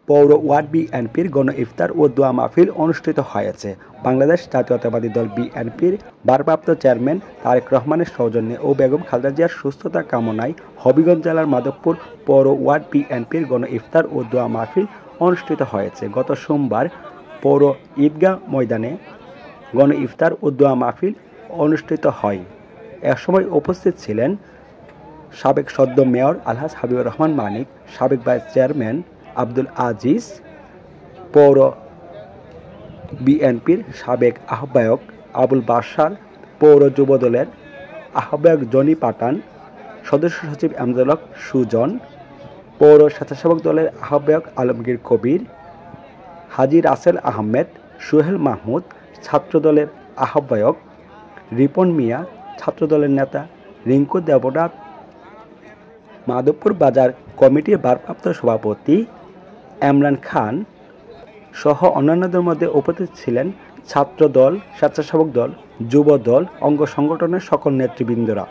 পৌর ওয়ার্ড বিএনপির গণ ইফতার ও দোয়া মাহফিল অনুষ্ঠিত হয়েছে। বাংলাদেশ জাতীয়তাবাদী দল বিএনপির ভারপ্রাপ্ত চেয়ারম্যান তারেক রহমানের সৌজন্যে ও বেগম খালেদা জিয়ার সুস্থতা কামনায় হবিগঞ্জ জেলার মাধবপুর পৌর ওয়ার্ড বিএনপির গণ ইফতার ও দোয়া মাহফিল অনুষ্ঠিত হয়েছে। গত সোমবার পৌর ঈদগাহ ময়দানে গণ ইফতার ও দোয়া মাহফিল অনুষ্ঠিত হয়। এ সময় উপস্থিত ছিলেন সাবেক সদ্য মেয়র আলহাজ হাবিবুর রহমান মানিক, সাবেক ভাইস চেয়ারম্যান আব্দুল আজিজ, পৌর বিএনপির সাবেক আহ্বায়ক আবুল বাশার, পৌর যুবদলের আহ্বায়ক জনি পাঠান, সদস্য সচিব আমজাদ হক সুজন, পৌর স্বেচ্ছাসেবক দলের আহ্বায়ক আলমগীর কবির, হাজী রাসেল আহমেদ, সোহেল মাহমুদ, ছাত্রদলের আহ্বায়ক রিপন মিয়া, ছাত্রদলের নেতা রিঙ্কু দেবনাথ, মাধবপুর বাজার কমিটির ভারপ্রাপ্ত সভাপতি এমরান খান সহ অন্যান্যদের মধ্যে উপস্থিত ছিলেন ছাত্রদল, স্বেচ্ছাসেবক দল, যুব দল, অঙ্গ সংগঠনের সকল নেতৃবৃন্দরা।